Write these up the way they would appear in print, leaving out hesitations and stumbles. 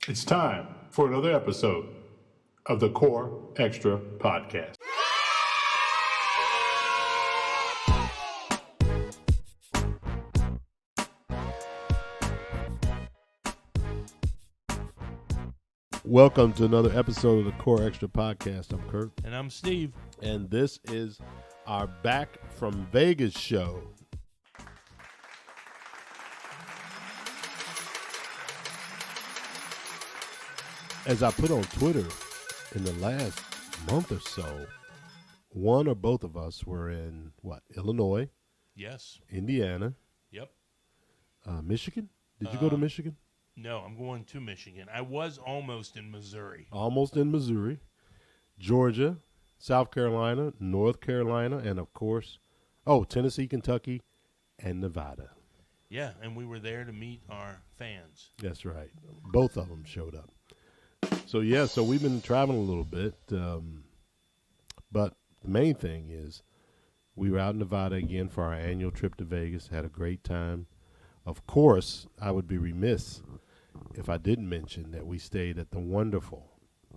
It's time for another episode of the Core Extra Podcast. Welcome to another episode of the Core Extra Podcast. I'm Kurt. And I'm Steve. And this is our Back from Vegas show. As I put on Twitter in the last month or so, one or both of us were in, Illinois? Yes. Indiana? Yep. Michigan? Did you go to Michigan? No, I'm going to Michigan. I was almost in Missouri. Almost in Missouri. Georgia, South Carolina, North Carolina, and of course, Tennessee, Kentucky, and Nevada. Yeah, and we were there to meet our fans. That's right. Both of them showed up. So we've been traveling a little bit, but the main thing is we were out in Nevada again for our annual trip to Vegas, had a great time. Of course, I would be remiss if I didn't mention that we stayed at the wonderful,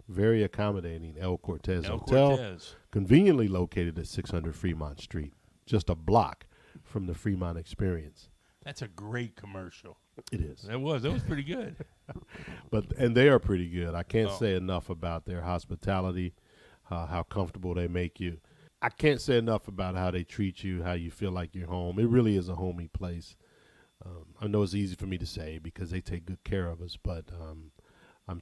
very accommodating El Cortez Hotel, conveniently located at 600 Fremont Street, just a block from the Fremont Experience. That's a great commercial. It is. That was pretty good. And they are pretty good. I can't say enough about their hospitality, how comfortable they make you. I can't say enough about how they treat you, how you feel like you're home. It really is a homey place. I know it's easy for me to say because they take good care of us, but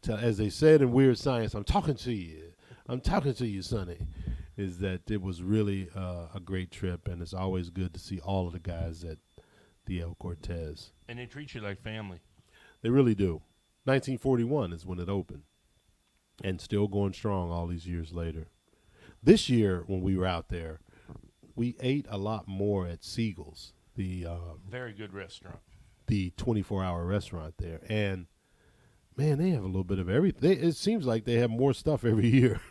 as they said in Weird Science, I'm talking to you, Sonny, is that it was really a great trip, and it's always good to see all of the guys at the El Cortez. And they treat you like family. They really do. 1941 is when it opened, and still going strong all these years later. This year, when we were out there, we ate a lot more at Siegel's, the very good restaurant, the 24-hour restaurant there. And, man, they have a little bit of everything. It seems like they have more stuff every year,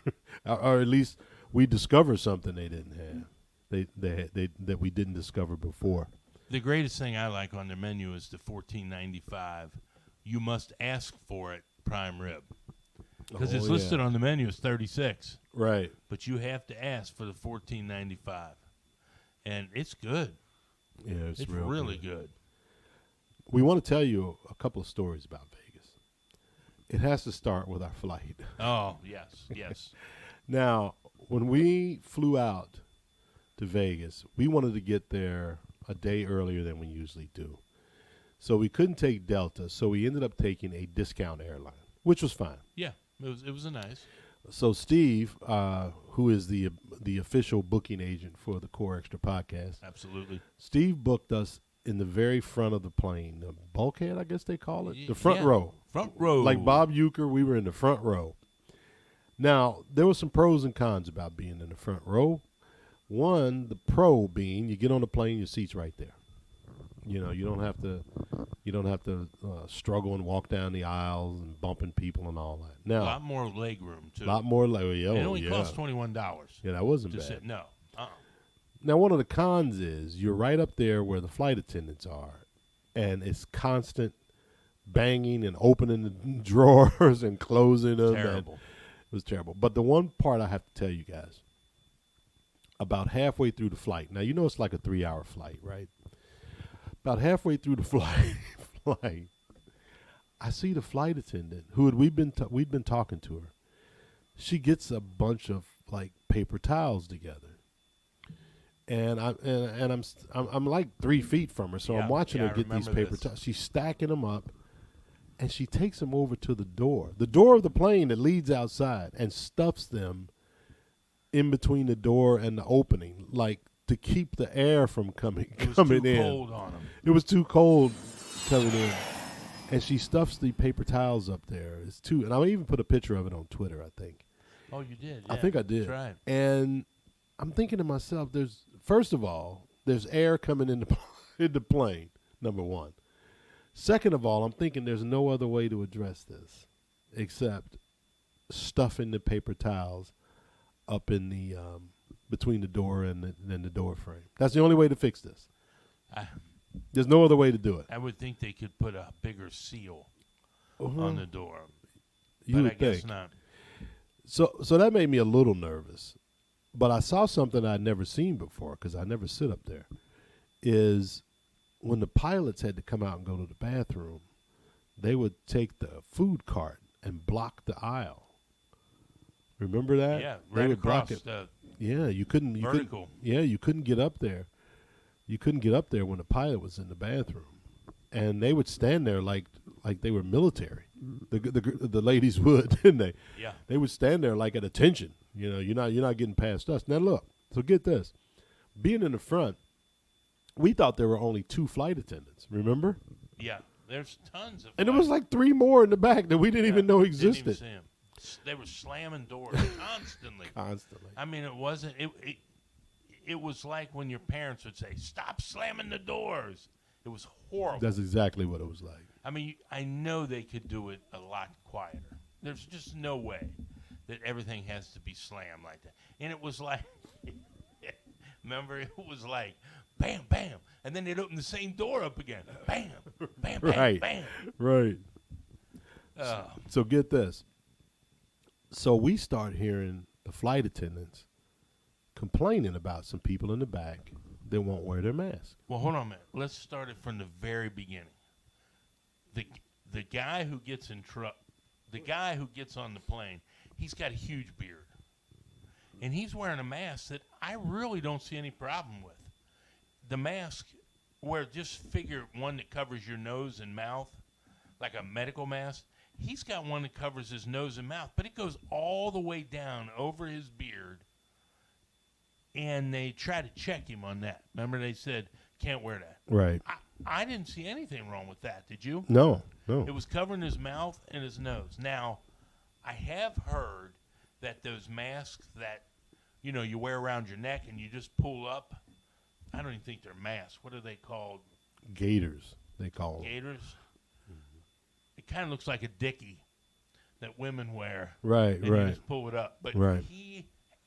or at least we discover something they didn't have, that we didn't discover before. The greatest thing I like on their menu is the $14.95. You must ask for it prime rib. Because it's listed on the menu as $36. Right. But you have to ask for the $14.95. And it's good. Yeah, it's really good. We want to tell you a couple of stories about Vegas. It has to start with our flight. Oh, yes. Now, when we flew out to Vegas, we wanted to get there a day earlier than we usually do. So we couldn't take Delta, so we ended up taking a discount airline, which was fine. Yeah, it was a nice. So Steve, who is the official booking agent for the Core Extra Podcast. Absolutely. Steve booked us in the very front of the plane, the bulkhead, I guess they call it, the front row. Front row. Like Bob Uecker, we were in the front row. Now, there were some pros and cons about being in the front row. One, the pro being you get on the plane, your seat's right there. You know, you don't have to struggle and walk down the aisles and bumping people and all that. Now, a lot more leg room too. A lot more leg. It only costs $21. Yeah, that wasn't to bad. Sit. No. Now, one of the cons is you're right up there where the flight attendants are, and it's constant banging and opening the drawers and closing them. Terrible. It was terrible. But the one part I have to tell you guys, about halfway through the flight. Now, you know it's like a 3-hour flight, right? About halfway through the flight, I see the flight attendant we'd been talking to her. She gets a bunch of like paper towels together, and I'm like 3 feet from her, so I'm watching her get these paper towels. She's stacking them up, and she takes them over to the door of the plane that leads outside, and stuffs them in between the door and the opening, like to keep the air from coming in. It was too cold on them. It was too cold coming in. And she stuffs the paper towels up there. And I even put a picture of it on Twitter, I think. Oh, you did? Yeah. I think I did. That's right. And I'm thinking to myself, first of all, there's air coming in the plane, number one. Second of all, I'm thinking there's no other way to address this except stuffing the paper towels up in the between the door and the door frame. That's the only way to fix this. There's no other way to do it. I would think they could put a bigger seal on the door. You would I guess think. not. So that made me a little nervous. But I saw something I'd never seen before because I never sit up there. Is when the pilots had to come out and go to the bathroom, they would take the food cart and block the aisle. Remember that? Yeah, They right would block across it. the Yeah, you couldn't. vertical. You couldn't get up there. You couldn't get up there when the pilot was in the bathroom, and they would stand there like they were military. The ladies would, didn't they? Yeah. They would stand there like at attention. You know, you're not getting past us. Now look, so get this. Being in the front, we thought there were only 2 flight attendants. Remember? Yeah. There's tons of. And there was like 3 more in the back that we didn't even know existed. Didn't even see 'em. They were slamming doors constantly. Constantly. I mean, it wasn't. It was like when your parents would say, "Stop slamming the doors." It was horrible. That's exactly what it was like. I mean, I know they could do it a lot quieter. There's just no way that everything has to be slammed like that. And it was like, remember, it was like, bam, bam, and then they'd open the same door up again. Bam, bam, bam, Right. bam. Right. So get this. So we start hearing the flight attendants complaining about some people in the back that won't wear their mask. Well, hold on a minute. Let's start it from the very beginning. The guy who gets in trouble, the guy who gets on the plane, he's got a huge beard. And he's wearing a mask that I really don't see any problem with. The mask, where just figure one that covers your nose and mouth, like a medical mask, he's got one that covers his nose and mouth, but it goes all the way down over his beard. And they try to check him on that. Remember, they said, can't wear that. Right. I didn't see anything wrong with that. Did you? No. It was covering his mouth and his nose. Now, I have heard that those masks that, you wear around your neck and you just pull up, I don't even think they're masks. What are they called? Gaiters, they call them. Gaiters? Mm-hmm. It kind of looks like a dickie that women wear. Right, and right. you just pull it up. But Right.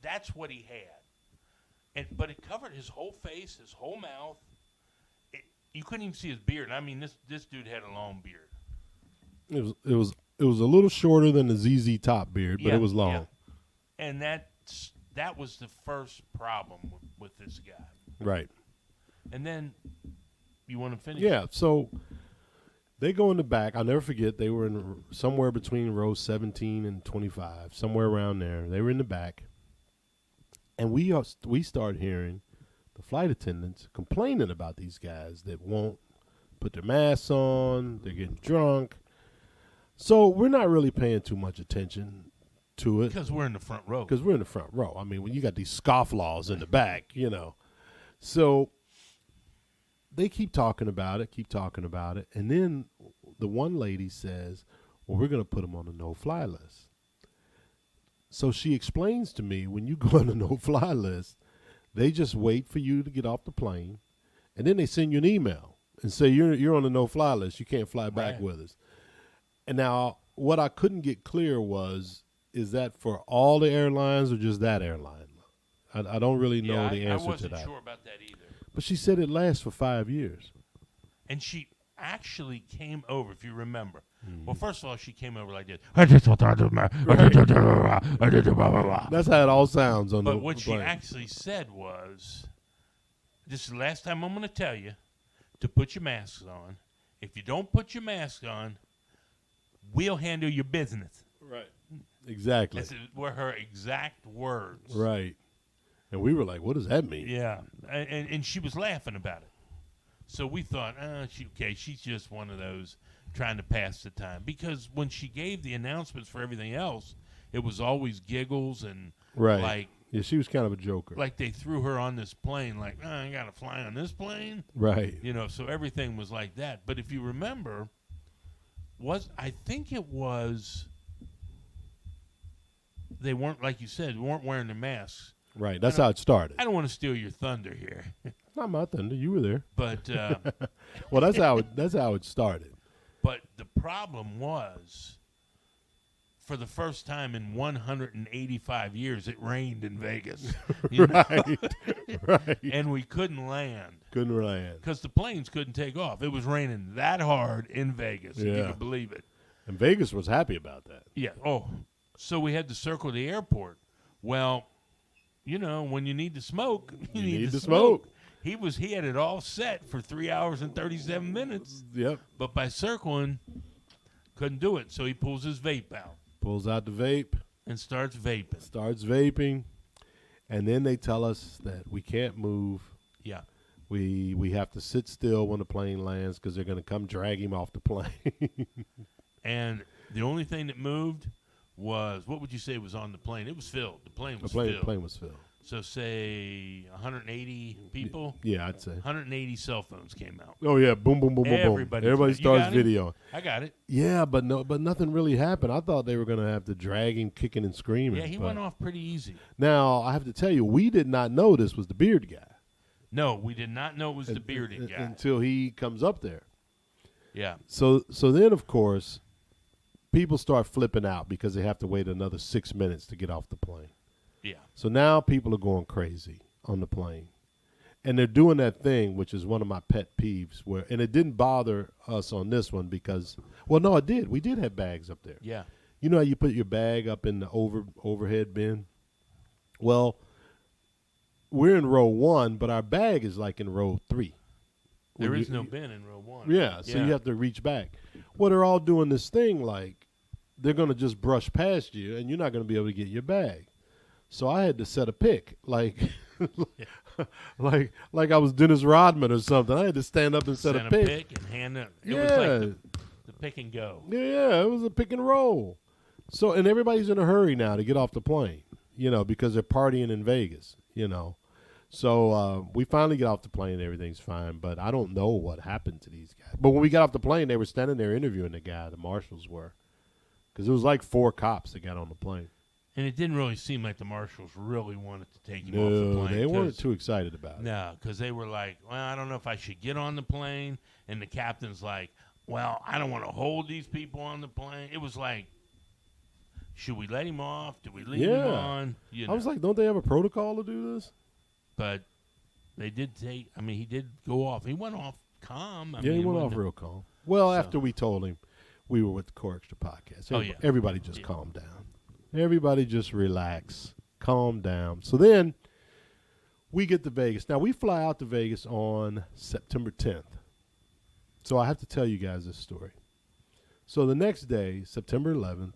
that's what he had. But it covered his whole face, his whole mouth. You couldn't even see his beard. I mean, this dude had a long beard. It was a little shorter than the ZZ Top beard, but it was long. Yeah. And that was the first problem with this guy. Right. And then you want to finish? Yeah. So they go in the back. I'll never forget. They were in somewhere between rows 17 and 25, somewhere around there. They were in the back, and we start hearing the flight attendants complaining about these guys that won't put their masks on. They're getting drunk. So we're not really paying too much attention to it. Because we're in the front row. Because we're in the front row. I mean, when you got these scofflaws in the back, So they keep talking about it. And then the one lady says, well, we're going to put them on the no-fly list. So she explains to me, when you go on the no-fly list, they just wait for you to get off the plane, and then they send you an email and say you're on the no-fly list. You can't fly back with us. And now what I couldn't get clear is that for all the airlines or just that airline? I don't really know the answer to I wasn't that. sure about that either. But she said it lasts for 5 years. And she actually came over, if you remember. Mm-hmm. Well, first of all, she came over like this. That's how it all sounds on the But what she plane. actually said was, this is the last time I'm going to tell you to put your masks on. If you don't put your mask on, we'll handle your business. Right. Exactly. Were her exact words. Right. And we were like, what does that mean? Yeah. And she was laughing about it. So we thought, she's just one of those trying to pass the time. Because when she gave the announcements for everything else, it was always giggles and right. Yeah, she was kind of a joker. Like they threw her on this plane, like, I got to fly on this plane. Right. So everything was like that. But if you remember, I think it was, they weren't, like you said, weren't wearing their masks. Right. That's how it started. I don't want to steal your thunder here. Not my thunder. You were there. But well, that's how it started. But the problem was, for the first time in 185 years, it rained in Vegas. Right. Right. And we couldn't land. Couldn't land. Because the planes couldn't take off. It was raining that hard in Vegas, if you could believe it. And Vegas was happy about that. Yeah. Oh, so we had to circle the airport. Well, when you need to smoke, you need to smoke. He had it all set for 3 hours and 37 minutes. Yep. But by circling, couldn't do it. So he pulls his vape out. Pulls out the vape. And starts vaping. And then they tell us that we can't move. Yeah. We have to sit still when the plane lands because they're going to come drag him off the plane. And the only thing that moved was, what would you say was on the plane? It was filled. The plane was filled. The plane was filled. So say 180 people? Yeah, I'd say. 180 cell phones came out. Oh, yeah. Boom, boom, boom, boom, boom. Everybody starts videoing. I got it. Yeah, but nothing really happened. I thought they were going to have to drag him kicking and screaming. Yeah, he went off pretty easy. Now, I have to tell you, we did not know this was the beard guy. No, we did not know it was the bearded guy. Until he comes up there. Yeah. So then, of course, people start flipping out because they have to wait another 6 minutes to get off the plane. Yeah. So now people are going crazy on the plane. And they're doing that thing, which is one of my pet peeves, and it didn't bother us on this one because, well, no, it did. We did have bags up there. Yeah. You know how you put your bag up in the overhead bin? Well, we're in row 1, but our bag is like in row 3. There is no bin in row 1. Yeah, so you have to reach back. Well, they're all doing this thing like they're going to just brush past you, and you're not going to be able to get your bag. So I had to set a pick, like I was Dennis Rodman or something. I had to stand up and set a pick and hand it. It was like the pick and go. Yeah, it was a pick and roll. So, and everybody's in a hurry now to get off the plane, because they're partying in Vegas, So we finally get off the plane and everything's fine, but I don't know what happened to these guys. But when we got off the plane, they were standing there interviewing the guy, the marshals were, because it was like 4 cops that got on the plane. And it didn't really seem like the marshals really wanted to take him off the plane. They weren't too excited about it. No, because they were like, well, I don't know if I should get on the plane. And the captain's like, well, I don't want to hold these people on the plane. It was like, should we let him off? Do we leave him on? I was like, don't they have a protocol to do this? But they did take, he did go off. He went off calm. He went off real calm. Well, after we told him we were with the Core Extra podcast, everybody just calmed down. Everybody just relax, calm down. So then we get to Vegas. Now, we fly out to Vegas on September 10th. So I have to tell you guys this story. So the next day, September 11th,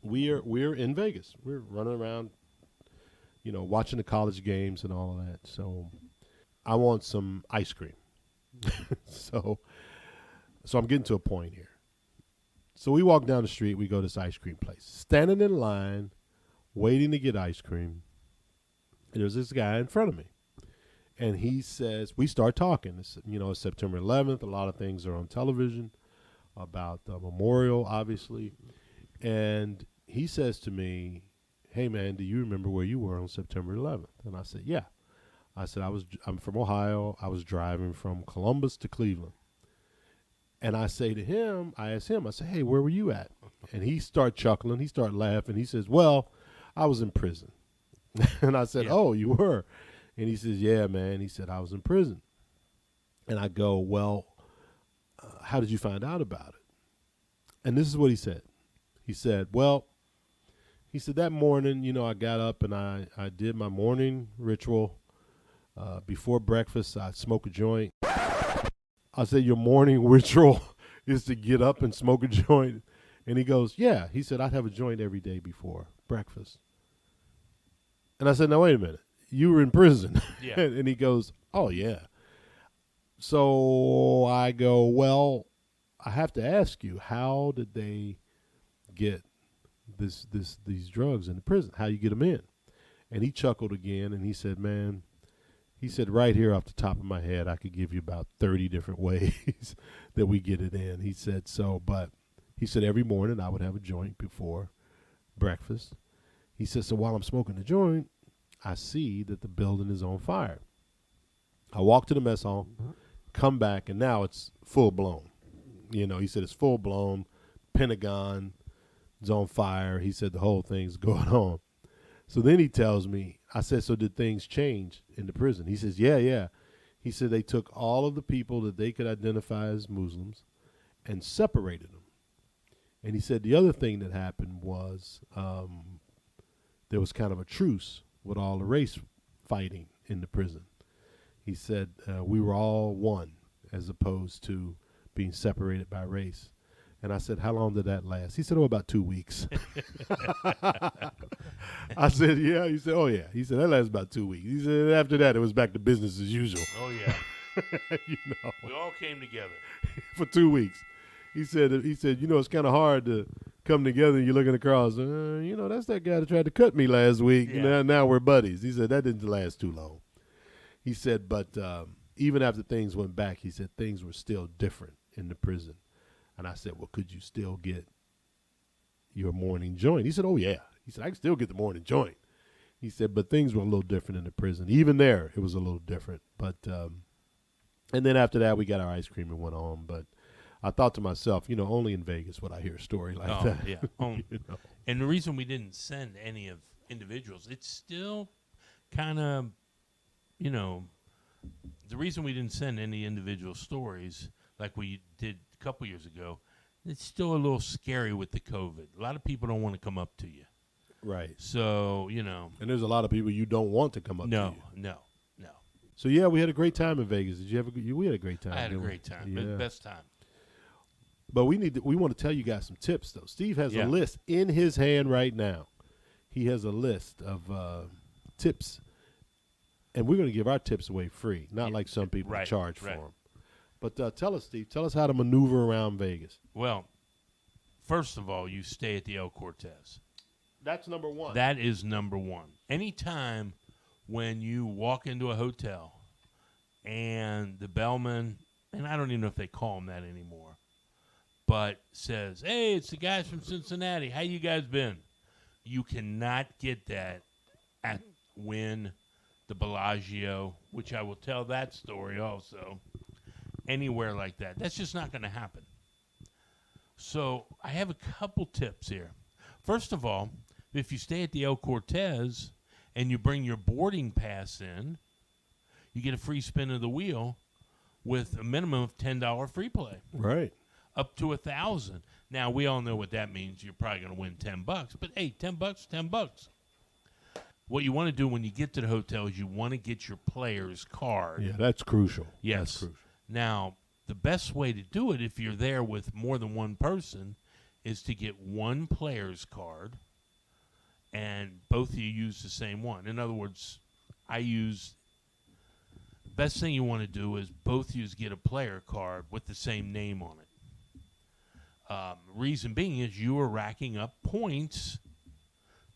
we're in Vegas. We're running around, watching the college games and all of that. So I want some ice cream. So I'm getting to a point here. So we walk down the street. We go to this ice cream place. Standing in line, waiting to get ice cream. And there's this guy in front of me. And he says, we start talking. It's, it's September 11th. A lot of things are on television about the memorial, obviously. And he says to me, hey, man, do you remember where you were on September 11th? And I said, yeah. I said, I'm from Ohio. I was driving from Columbus to Cleveland. And I say to him, I say, hey, where were you at? And he started chuckling. He started laughing. He says, well, I was in prison. And I said, oh, you were? And he says, yeah, man. He said, I was in prison. And I go, well, how did you find out about it? And this is what he said. He said, that morning, I got up and I did my morning ritual. Before breakfast, I'd smoke a joint. I said, your morning ritual is to get up and smoke a joint? And he goes, yeah. He said, I'd have a joint every day before breakfast. And I said, now, wait a minute. You were in prison. Yeah. And he goes, oh, yeah. So I go, well, I have to ask you, how did they get these drugs in the prison? How you get them in? And he chuckled again, and he said, man, right here off the top of my head, I could give you about 30 different ways that we get it in. He said, but he said every morning I would have a joint before breakfast. He said, so while I'm smoking the joint, I see that the building is on fire. I walk to the mess hall, come back, and now it's full blown. He said it's full blown. Pentagon is on fire. He said the whole thing's going on. So then he tells me, I said, so did things change in the prison? He says, yeah. He said they took all of the people that they could identify as Muslims and separated them. And he said the other thing that happened was there was kind of a truce with all the race fighting in the prison. He said we were all one as opposed to being separated by race. And I said, how long did that last? He said, about 2 weeks. I said, yeah. He said, oh, yeah. He said, that lasted about 2 weeks. He said, after that, it was back to business as usual. Oh, yeah. You know, We all came together. for 2 weeks. He said, it's kind of hard to come together and you're looking across. That's that guy that tried to cut me last week. Yeah. Now we're buddies. He said, that didn't last too long. He said, but even after things went back, he said things were still different in the prison. And I said, well, could you still get your morning joint? He said, oh, yeah. He said, I can still get the morning joint. He said, but things were a little different in the prison. Even there, it was a little different. But and then after that, we got our ice cream and went on. But I thought to myself, only in Vegas would I hear a story like that. Yeah. And the reason we didn't send any of individuals, it's still kind of, the reason we didn't send any individual stories like we did a couple years ago, it's still a little scary with the COVID. A lot of people don't want to come up to you. Right. So, And there's a lot of people you don't want to come up to you. No. So, yeah, we had a great time in Vegas. Did you have we had a great time. I had a great time. Yeah. Best time. But we want to tell you guys some tips, though. Steve has a list in his hand right now. He has a list of tips, and we're going to give our tips away free, not like some people charge for them. But tell us, Steve, how to maneuver around Vegas. Well, first of all, you stay at the El Cortez. That's number one. That is number one. Anytime when you walk into a hotel and the bellman, and I don't even know if they call him that anymore, but says, hey, it's the guys from Cincinnati. How you guys been? You cannot get that at Wynn, the Bellagio, which I will tell that story also, anywhere like that. That's just not going to happen. So I have a couple tips here. First of all, if you stay at the El Cortez and you bring your boarding pass in, you get a free spin of the wheel with a minimum of $10 free play. Right. Up to $1,000. Now, we all know what that means. You're probably going to win $10. But, hey, $10, $10. What you want to do when you get to the hotel is you want to get your player's card. Yeah, that's crucial. Yes. That's crucial. Now, the best way to do it if you're there with more than one person is to get one player's card and both of you use the same one. In other words, best thing you want to do is both of you get a player card with the same name on it. Reason being is you are racking up points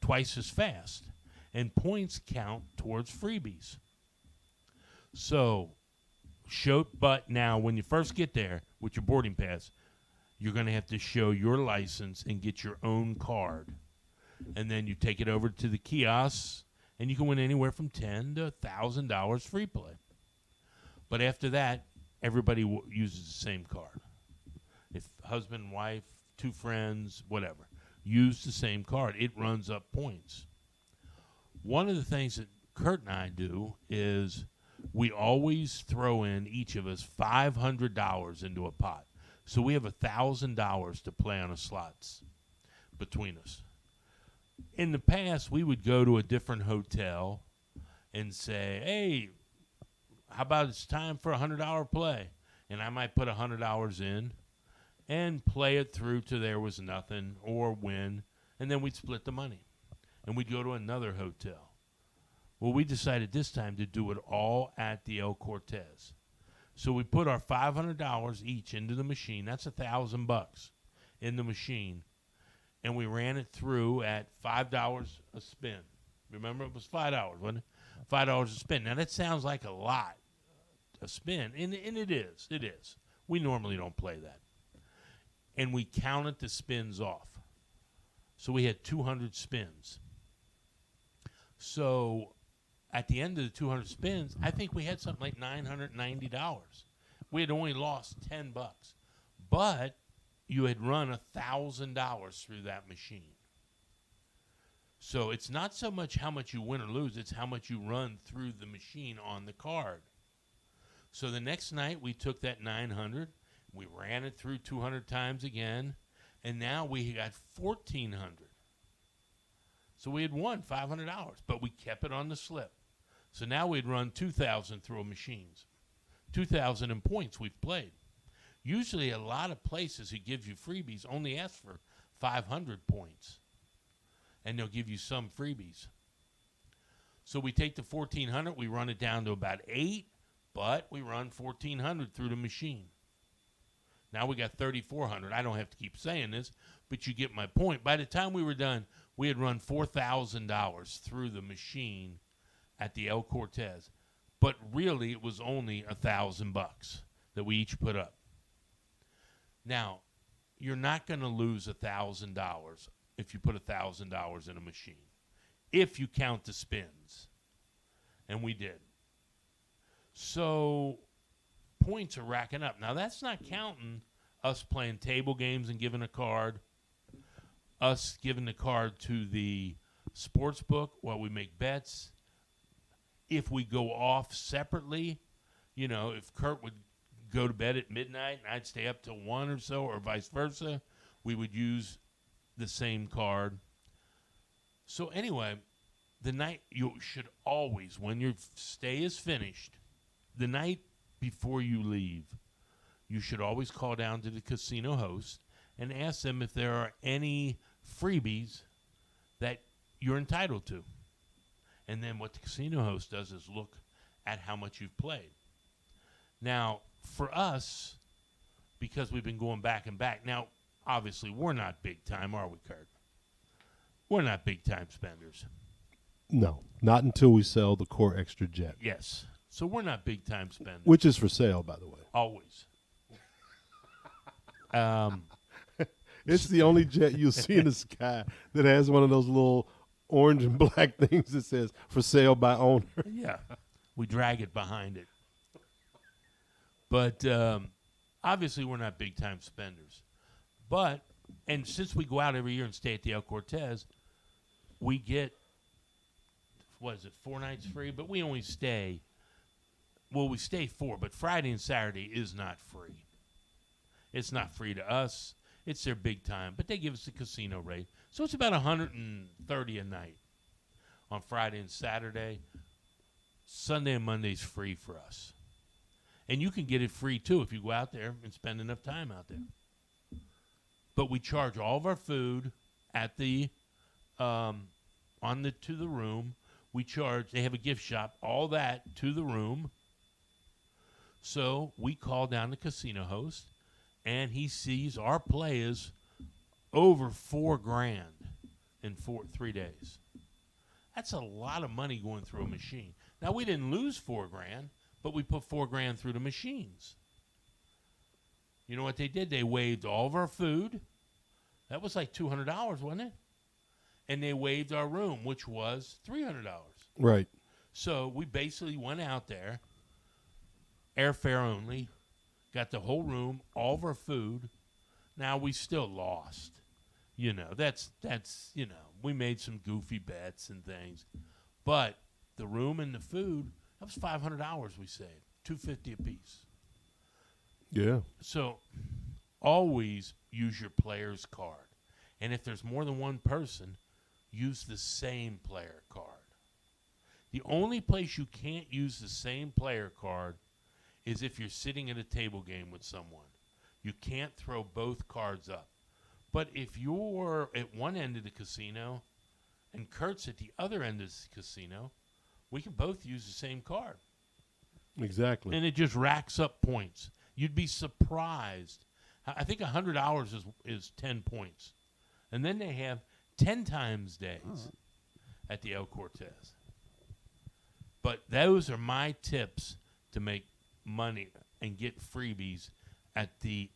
twice as fast, and points count towards freebies. So, but now when you first get there with your boarding pass, you're going to have to show your license and get your own card. And then you take it over to the kiosks, and you can win anywhere from $10 to $1,000 free play. But after that, everybody uses the same card. If husband, wife, two friends, whatever, use the same card. It runs up points. One of the things that Kurt and I do is we always throw in, each of us, $500 into a pot. So we have $1,000 to play on the slots between us. In the past, we would go to a different hotel and say, hey, how about it's time for a $100 play? And I might put $100 in and play it through till there was nothing or win, and then we'd split the money. And we'd go to another hotel. Well, we decided this time to do it all at the El Cortez. So we put our $500 each into the machine. That's $1,000 in the machine. And we ran it through at $5 a spin. Remember, it was $5, wasn't it? $5 a spin. Now, that sounds like a lot, a spin. And it is. It is. We normally don't play that. And we counted the spins off. So we had 200 spins. So at the end of the 200 spins, I think we had something like $990. We had only lost $10. But you had run $1,000 through that machine. So it's not so much how much you win or lose, it's how much you run through the machine on the card. So the next night we took that 900, we ran it through 200 times again, And now we got $1,400. So we had won $500, but we kept it on the slip. So now we'd run 2,000 through machines. 2,000 in points we've played. Usually a lot of places who give you freebies only ask for 500 points. And they'll give you some freebies. So we take the 1,400, we run it down to about 8, but we run 1,400 through the machine. Now we got 3,400. I don't have to keep saying this, but you get my point. By the time we were done, we had run $4,000 through the machine at the El Cortez. But really, it was only $1,000 that we each put up. Now, you're not going to lose $1,000 if you put $1,000 in a machine, if you count the spins. And we did. So points are racking up. Now, that's not counting us playing table games and giving a card, us giving the card to the sports book while we make bets. If we go off separately, you know, if Kurt would go to bed at midnight and I'd stay up till 1 or so, or vice versa, we would use the same card. So anyway, the night you should always, when your stay is finished, the night before you leave, you should always call down to the casino host and ask them if there are any freebies that you're entitled to. And then what the casino host does is look at how much you've played. Now, for us, because we've been going back and back, now, obviously, we're not big time, are we, Kurt? We're not big time spenders. No, not until we sell the Core Extra jet, Yes. So we're not big time spenders. which is for sale, by the way. Always. It's the only jet you'll see in the sky that has one of those little orange and black things that says "for sale by owner." Yeah. We drag it behind it. But obviously we're not big time spenders. But, and since we go out every year and stay at the El Cortez, we get, 4 nights free? But we only stay, we stay 4, but Friday and Saturday is not free. It's not free to us. It's their big time, but they give us the casino rate. So it's about $130 a night on Friday and Saturday. Sunday and Monday's free for us. And you can get it free, too, if you go out there and spend enough time out there. But we charge all of our food at the to the room. We charge, they have a gift shop, all that to the room. So we call down the casino host, and he sees our play is over $4,000 in 3 days. That's a lot of money going through a machine. Now, we didn't lose $4,000, but we put $4,000 through the machines. You know what they did? They waived all of our food. That was like $200, wasn't it? And they waived our room, which was $300. Right. So we basically went out there, airfare only, got the whole room, all of our food. Now, we still lost. You know, that's you know, we made some goofy bets and things. But the room and the food, that was $500 we saved, $250 a piece. Yeah. So always use your player's card. And if there's more than one person, use the same player card. The only place you can't use the same player card is if you're sitting at a table game with someone. You can't throw both cards up. But if you're at one end of the casino and Kurt's at the other end of the casino, we can both use the same card. Exactly. And it just racks up points. You'd be surprised. I think $100 is 10 points. And then they have 10 times days at the El Cortez. But those are my tips to make money and get freebies at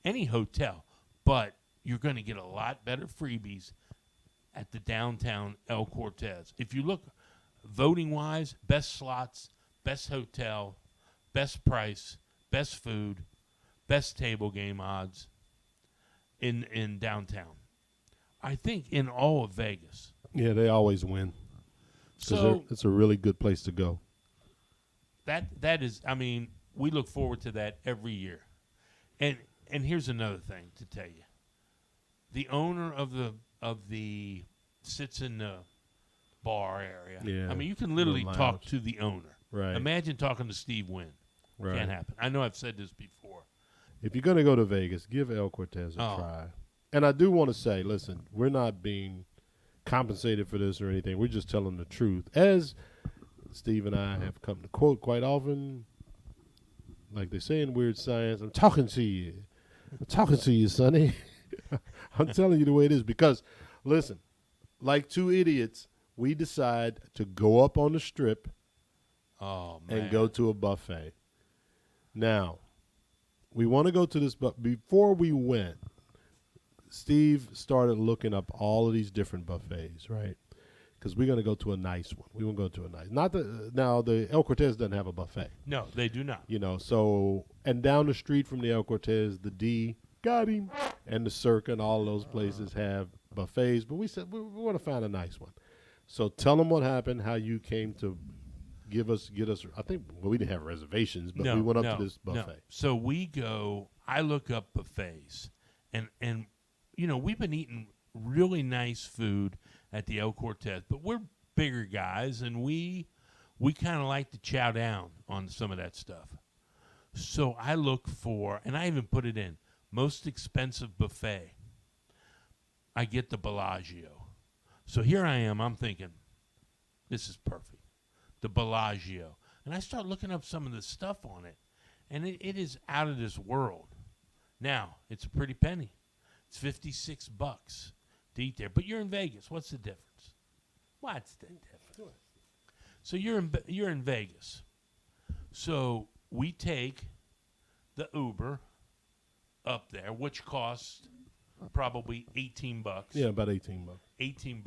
any hotel. But you're going to get a lot better freebies at the downtown El Cortez. If you look voting-wise, best slots, best hotel, best price, best food, best table game odds in downtown. I think in all of Vegas. Yeah, they always win. So it's a really good place to go. that is, I mean, we look forward to that every year. And here's another thing to tell you. the owner of the sits in the bar area. Yeah, I mean, you can literally the talk lounge. to the owner. Right. Imagine talking to Steve Wynn. Right. Can't happen. I know I've said this before. If you're going to go to Vegas, give El Cortez a try. And I do want to say, listen, we're not being compensated for this or anything. We're just telling the truth. As Steve and I have come to quote quite often, like they say in Weird Science, I'm talking to you. I'm talking to you, Sonny. I'm telling you the way it is because, listen, like two idiots, we decide to go up on the strip and go to a buffet. Now, we want to go to this, but before we went, Steve started looking up all of these different buffets, right? Because we're going to go to a nice one. We want to go to a nice. Now the El Cortez doesn't have a buffet. No, they do not. So and down the street from the El Cortez, the D got him, and the Circa and all of those places have buffets. But we said we want to find a nice one. So tell them what happened, how you came to get us. I think we didn't have reservations, but we went up to this buffet. No. So we go. I look up buffets, and we've been eating really nice food at the El Cortez, but we're bigger guys, and we kind of like to chow down on some of that stuff. So I look for, and I even put it in, most expensive buffet. I get the Bellagio. So here I am, I'm thinking, this is perfect. The Bellagio. And I start looking up some of the stuff on it, and it is out of this world. Now, it's a pretty penny. It's $56 to eat there. But you're in Vegas. What's the difference? What's the difference? So you're in Vegas. So we take the Uber up there, which costs probably $18. Yeah, about $18. $18.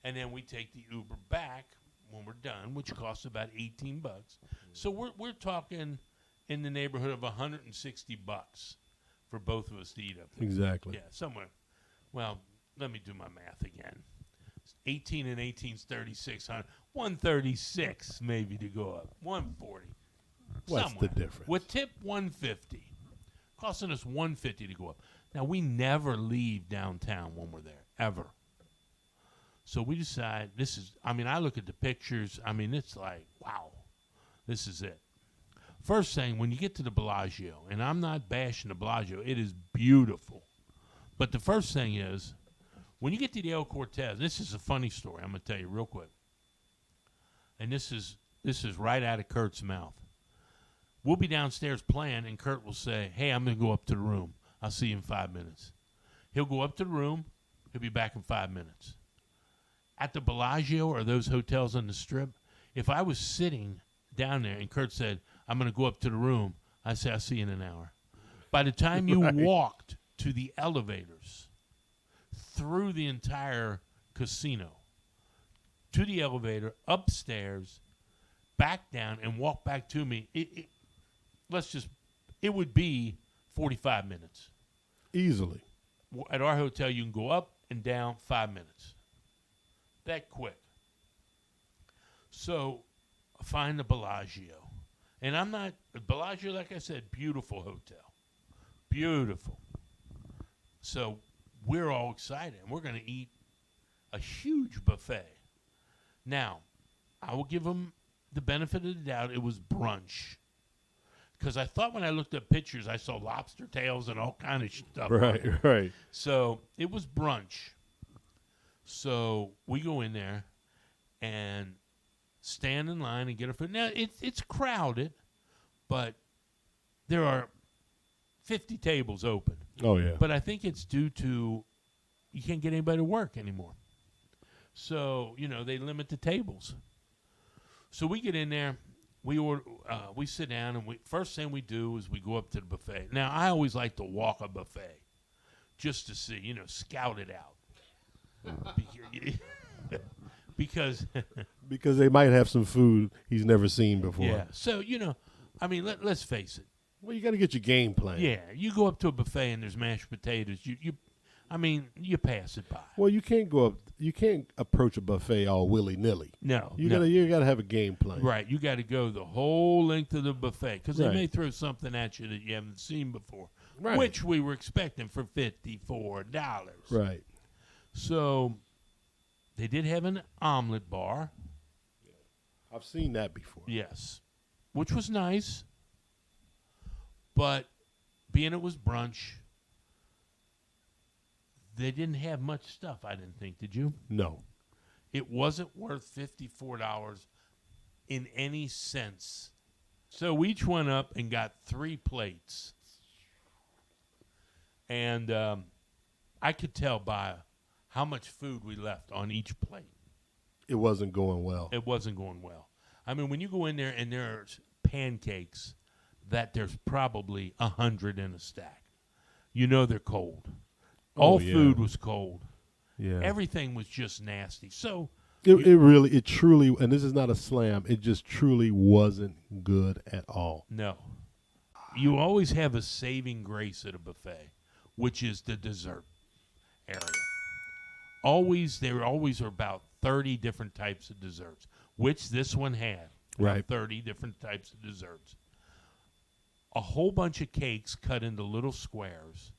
And then we take the Uber back when we're done, which costs about $18. So we're talking in the neighborhood of $160 for both of us to eat up there. Exactly. Yeah, somewhere. Well, let me do my math again. 18 and 18 is 3,600. 136 maybe to go up. 140. What's somewhere. the difference? With tip 150. Costing us 150 to go up. Now, we never leave downtown when we're there, ever. So we decide I look at the pictures. I mean, it's like, wow, this is it. First thing, when you get to the Bellagio, and I'm not bashing the Bellagio, it is beautiful. But the first thing is, when you get to the El Cortez, this is a funny story I'm going to tell you real quick. And this is right out of Kurt's mouth. We'll be downstairs playing, and Kurt will say, hey, I'm going to go up to the room. I'll see you in 5 minutes. He'll go up to the room. He'll be back in 5 minutes. At the Bellagio or those hotels on the Strip, if I was sitting down there and Kurt said, I'm going to go up to the room, I'd say, I'll see you in an hour. By the time you walked to the elevators, through the entire casino, to the elevator, upstairs, back down, and walk back to me, it would be 45 minutes. Easily. At our hotel, you can go up and down 5 minutes. That quick. So, find the Bellagio. And Bellagio, like I said, beautiful hotel. Beautiful. So, we're all excited. And we're going to eat a huge buffet. Now, I will give them the benefit of the doubt. It was brunch. Because I thought when I looked at pictures, I saw lobster tails and all kind of stuff. Right. So, it was brunch. So, we go in there and stand in line and get our food. Now, it's crowded, but there are 50 tables open. Oh, yeah. But I think it's due to you can't get anybody to work anymore. So, they limit the tables. So we get in there, we sit down, and first thing we do is we go up to the buffet. Now, I always like to walk a buffet just to see, scout it out. Because they might have some food he's never seen before. Yeah. So, let's face it. Well, you got to get your game plan. Yeah. You go up to a buffet and there's mashed potatoes. You pass it by. Well, you can't approach a buffet all willy-nilly. No. You got to have a game plan. Right. You got to go the whole length of the buffet because they Right. may throw something at you that you haven't seen before. Right. which we were expecting for $54. Right. So they did have an omelet bar. I've seen that before. Yes, which was nice. But being it was brunch, they didn't have much stuff, I didn't think. Did you? No. It wasn't worth $54 in any sense. So we each went up and got 3 plates. And I could tell by how much food we left on each plate. It wasn't going well. It wasn't going well. I mean, when you go in there and there's pancakes that there's probably 100 in a stack, you know they're cold. All food was cold. Yeah. Everything was just nasty. So it truly, and this is not a slam, it just truly wasn't good at all. no. You always have a saving grace at a buffet, which is the dessert area. There always are about 30 different types of desserts, which this one had. About Right. 30 different types of desserts. A whole bunch of cakes cut into little squares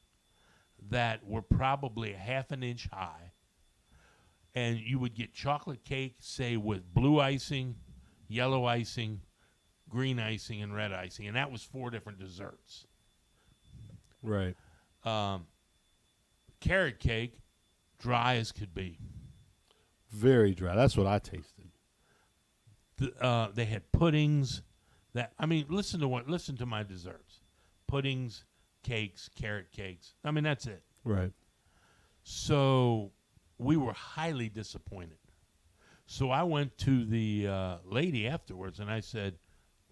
that were probably a half an inch high. And you would get chocolate cake, say, with blue icing, yellow icing, green icing, and red icing. And that was 4 different desserts. Right. Carrot cake, dry as could be. Very dry. That's what I tasted. They had puddings. Listen to my desserts. Puddings, cakes, carrot cakes. I mean, that's it. Right. So we were highly disappointed. So I went to the lady afterwards and I said,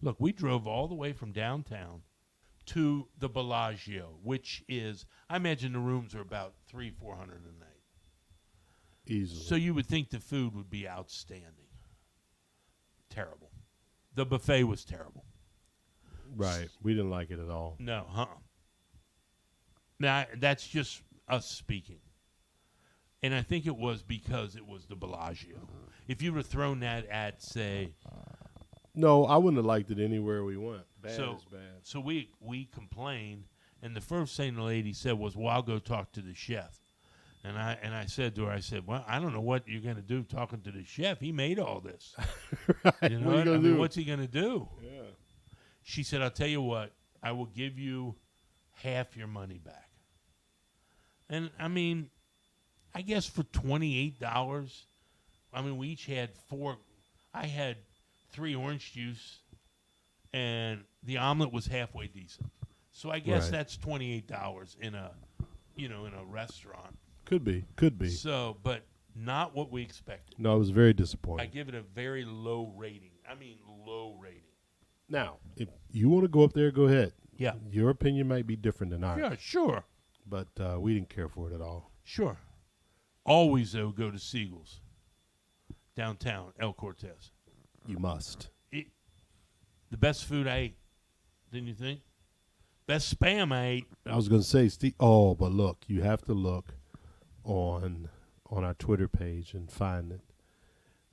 look, we drove all the way from downtown to the Bellagio, which is, I imagine the rooms are about $300-400 a night. Easily. So you would think the food would be outstanding. Terrible. The buffet was terrible. Right. We didn't like it at all. No, Now, that's just us speaking. And I think it was because it was the Bellagio. If you would have thrown that at, say... No, I wouldn't have liked it anywhere we went. Bad is bad. So we complained, and the first thing the lady said was, well, I'll go talk to the chef. And I said to her, well, I don't know what you're going to do talking to the chef. He made all this. Right. You know What are you gonna do? what's he going to do? Yeah. She said, I'll tell you what, I will give you half your money back. And, I guess for $28, we each had 4. I had 3 orange juice, and the omelet was halfway decent. So I guess Right. that's $28 in a restaurant. Could be. So, but not what we expected. No, I was very I disappointed. give it a very low rating. Low rating. Now, if you want to go up there, go ahead. Yeah. Your opinion might be different than ours. Yeah, sure. But we didn't care for it at all. Sure. Always, though, go to Siegel's. Downtown, El Cortez. You must. The best food I ate. Didn't you think? Best Spam I ate. I was going to say, Steve. Oh, but look, you have to look on our Twitter page and find it.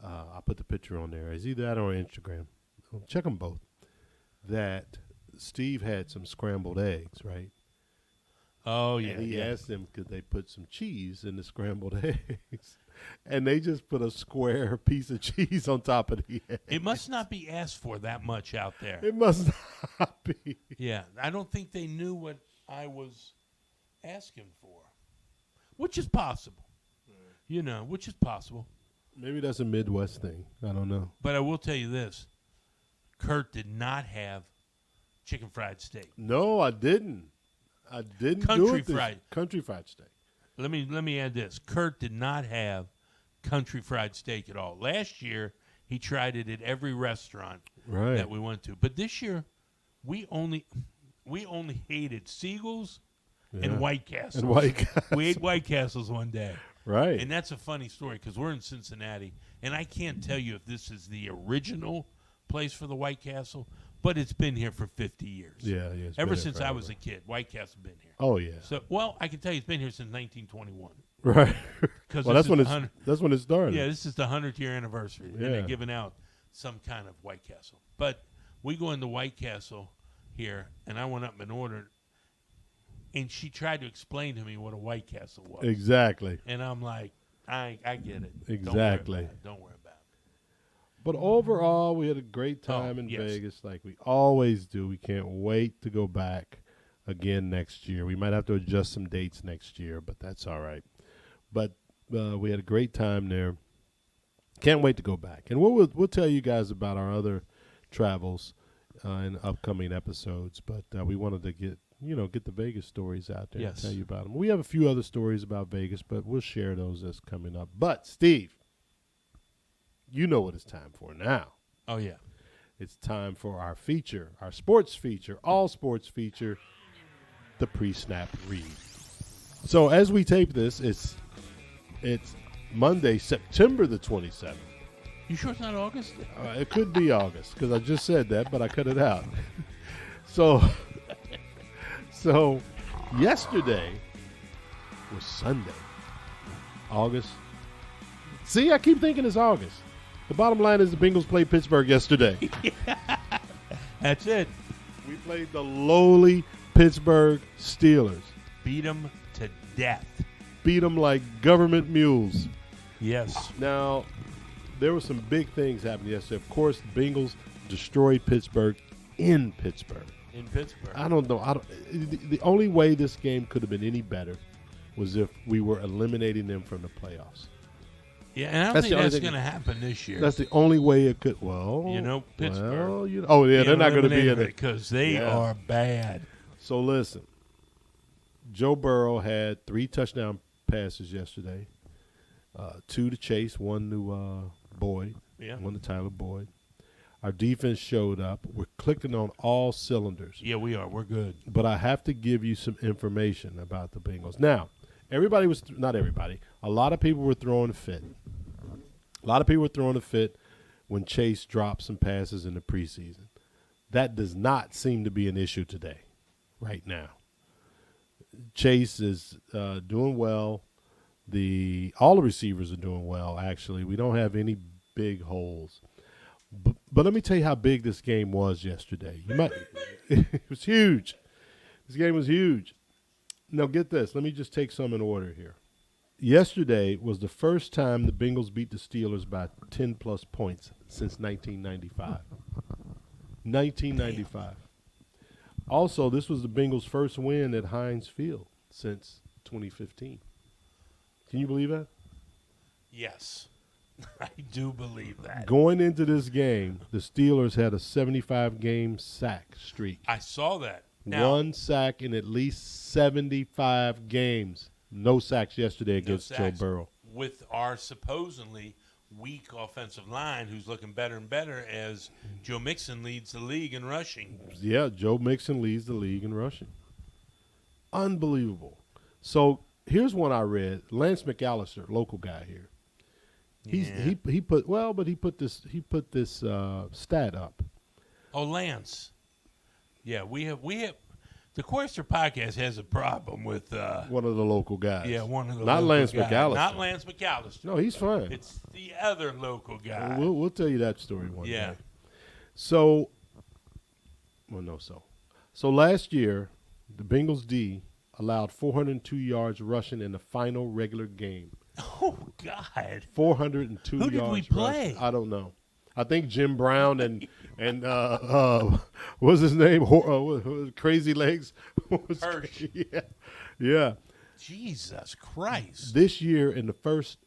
I'll put the picture on there. It's either that or Instagram. Check them both. That Steve had some scrambled eggs, right? Oh, yeah. And he yeah. asked them, could they put some cheese in the scrambled eggs? And they just put a square piece of cheese on top of the egg. It must not be asked for that much out there. It must not be. Yeah. I don't think they knew what I was asking for, which is possible. Which is possible. Maybe that's a Midwest thing. I don't know. But I will tell you this. Kurt did not have chicken fried steak. No, I didn't. I didn't Country do it. fried. Country fried steak. Let me add this. Kurt did not have country fried steak at all. Last year, he tried it at every restaurant Right. that we went to. But this year, we only hated Siegel's and White Castle. And White Castle. We ate White Castles one day. Right. And that's a funny story because we're in Cincinnati, and I can't tell you if this is the original place for the White Castle, but it's been here for 50 years. Yeah, yeah. it's Ever been since there I was a forever. kid, White Castle been here. Oh yeah. So, well, I can tell you it's been here since 1921. Right. 'Cause Well, this that's when is it started. Yeah, this is the 100th year anniversary, and they're Yeah. giving out some kind of White Castle. But we go into White Castle here, and I went up and ordered, And she tried to explain to me what a White Castle was. Exactly. And I'm like, I get it. Exactly. Don't worry about it. But overall, we had a great Oh, time in yes. Vegas, like we always do. We can't wait to go back again next year. We might have to adjust some dates next year, but that's all right. But we had a great time there. Can't wait to go back. And we'll tell you guys about our other travels in upcoming episodes. But we wanted to get the Vegas stories out there and Yes. tell you about them. We have a few other stories about Vegas, but we'll share those as coming up. But Steve, you know what it's time for now. Oh, yeah. It's time for our feature, our sports feature, all sports feature, the pre-snap read. So as we tape this, it's Monday, September the 27th. You sure it's not August? It could be August because I just said that, but I cut it out. So yesterday was Sunday, August. See, I keep thinking it's August. The bottom line is the Bengals played Pittsburgh yesterday. That's it. We played the lowly Pittsburgh Steelers. Beat them to death. Beat them like government mules. Yes. Now, there were some big things happening yesterday. Of course, the Bengals destroyed Pittsburgh in Pittsburgh. In Pittsburgh. I don't know. The only way this game could have been any better was if we were eliminating them from the playoffs. Yeah, and I don't That's the think only that's thing- going to happen this year. That's the only way it could. Well, Pittsburgh. Well, oh, yeah, they're not going to be in it. because they are bad. So listen, Joe Burrow had 3 touchdown passes yesterday, 2 to Chase, 1 to Boyd, Yeah. 1 to Tyler Boyd. Our defense showed up. We're clicking on all cylinders. Yeah, we are. We're good. But I have to give you some information about the Bengals. Now, everybody was not everybody. A lot of people were throwing a fit. A lot of people were throwing a fit when Chase dropped some passes in the preseason. That does not seem to be an issue today, right now. Chase is doing well. All the receivers are doing well, actually. We don't have any big holes. But let me tell you how big this game was yesterday. It was huge. This game was huge. Now get this. Let me just take some in order here. Yesterday was the first time the Bengals beat the Steelers by 10-plus points since 1995. 1995. Also, this was the Bengals' first win at Heinz Field since 2015. Can you believe that? Yes. I do believe that. Going into this game, the Steelers had a 75-game sack streak. I saw that. Now, 1 sack in at least 75 games. No sacks yesterday against sacks Joe Burrow. with our supposedly weak offensive line, who's looking better and better as Joe Mixon leads the league in rushing. Yeah, Joe Mixon leads the league in rushing. Unbelievable. So here's one I read. Lance McAllister, local guy here. He put this stat up. Oh, Lance. Yeah, we have the Cortez podcast has a problem with One of the local guys. yeah, one of the Not local Lance guys. McAllister. Not Lance McAllister. No, he's fine. It's the other local guy. We'll tell you that story one Yeah. day. So last year, the Bengals D allowed 402 yards rushing in the final regular game. Oh God. 402 Who yards. did we play? Rushing. I don't know. I think Jim Brown and what's his name? Crazy Legs. Hirsch. Yeah. Jesus Christ. This year, in the first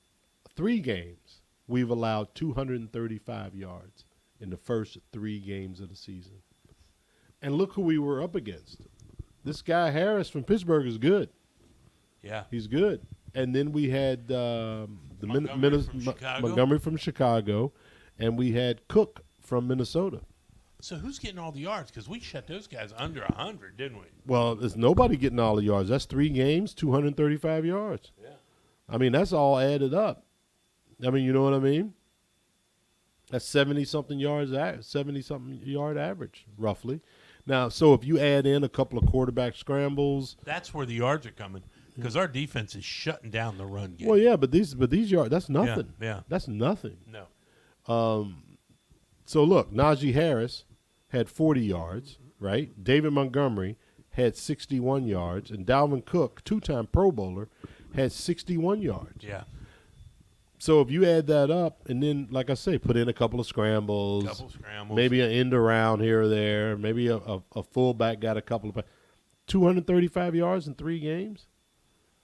3 games, we've allowed 235 yards in the first 3 games of the season. And look who we were up against. This guy Harris from Pittsburgh is good. Yeah. He's good. And then we had Montgomery from Chicago, and we had Cook from Minnesota. So who's getting all the yards? Because we shut those guys under 100, didn't we? Well, there's nobody getting all the yards. That's 3 games, 235 yards. Yeah. I mean, that's all added up. I mean, you know what I mean? That's 70-something yards, 70-something yard average, roughly. Now, so if you add in a couple of quarterback scrambles, That's where the yards are coming. Because our defense is shutting down the run game. well, yeah, but these yards, that's nothing. Yeah. That's nothing. No. So look, Najee Harris had 40 yards, right? David Montgomery had 61 yards, and Dalvin Cook, 2-time Pro Bowler, had 61 yards. Yeah. So if you add that up, and then, like I say, put in a couple of scrambles, maybe an end around here or there, maybe a fullback got a couple of 235 yards in 3 games,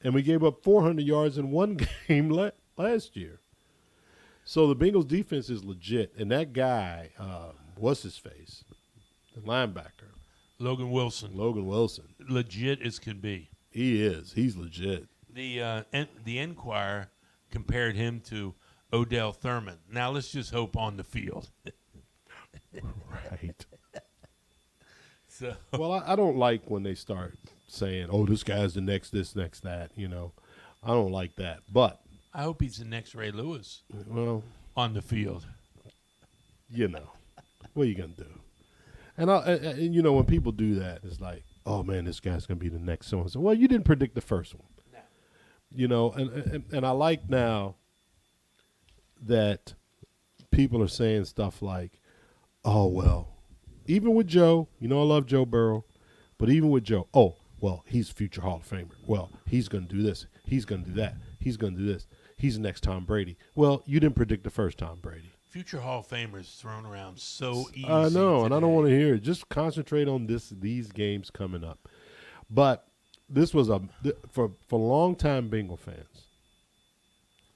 and we gave up 400 yards in 1 game last year. So the Bengals defense is legit, and that guy, what's his face, the linebacker, Logan Wilson, legit as can be. He is. He's legit. The Enquirer compared him to Odell Thurman. Now let's just hope on the field. Right. So well, I don't like when they start saying, "Oh, this guy's the next this, next that." You know, I don't like that. But I hope he's the next Ray Lewis. Well, on the field. You know, what are you gonna do? And you know, when people do that, it's like, "Oh man, this guy's gonna be the next so and so." Well, you didn't predict the first one. No. You know, and I like now that people are saying stuff like, "Oh well," even with Joe. You know, I love Joe Burrow, but even with Joe, oh well, he's a future Hall of Famer. Well, he's gonna do this. He's gonna do that. He's gonna do this. He's the next Tom Brady. Well, you didn't predict the first Tom Brady. Future Hall of Famers thrown around so easy. I know, today. and I don't want to hear it. Just concentrate on these games coming up. But this was for long-time Bengal fans,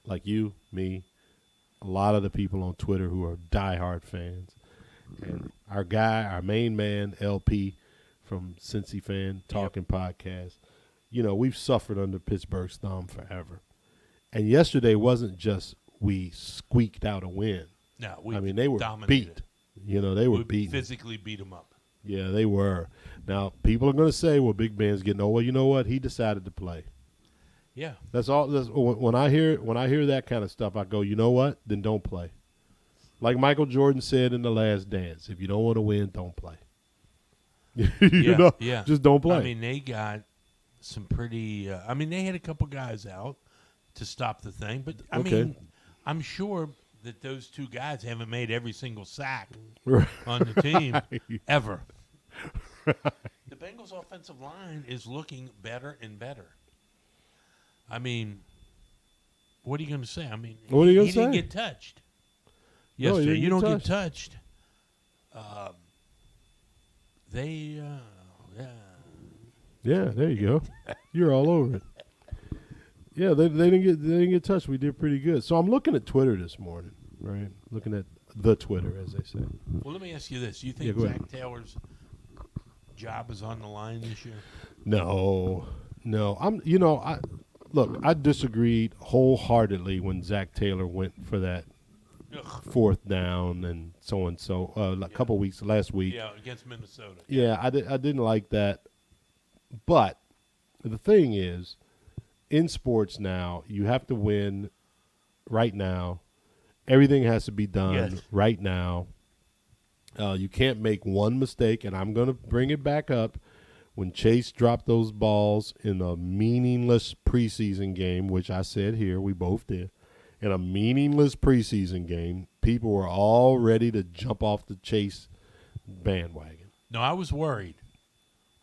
like you, me, a lot of the people on Twitter who are diehard fans, and our main man, LP from Cincy Fan Talking Podcast. You know, we've suffered under Pittsburgh's thumb forever. And yesterday wasn't just we squeaked out a win. No, they were beat. You know, they were beaten. Physically beat them up. Yeah, they were. Now, people are going to say, well, Big Ben's getting old. Well, you know what? He decided to play. Yeah. That's all. When I hear that kind of stuff, I go, you know what? Then don't play. Like Michael Jordan said in The Last Dance, if you don't want to win, don't play. Just don't play. I mean, they got some pretty they had a couple guys out to stop the thing, but I mean, I'm sure that those 2 guys haven't made every single sack on the team ever. The Bengals' offensive line is looking better and better. I mean, what are you going to say? I mean, what are you he didn't get touched yesterday. You don't get touched. Yeah, there you go. You're all over it. Yeah, they didn't get touched. We did pretty good. So I'm looking at Twitter this morning, right? Looking at the Twitter, as they say. Well, let me ask you this: you think Zach Taylor's job is on the line this year? No. I disagreed wholeheartedly when Zach Taylor went for that 4th down and so and so a couple weeks last week. Yeah, against Minnesota. Yeah, I didn't like that. But the thing is, in sports now, you have to win right now. Everything has to be done right now. You can't make one mistake, and I'm going to bring it back up. When Chase dropped those balls in a meaningless preseason game, which I said here, we both did, in a meaningless preseason game, people were all ready to jump off the Chase bandwagon. No, I was worried.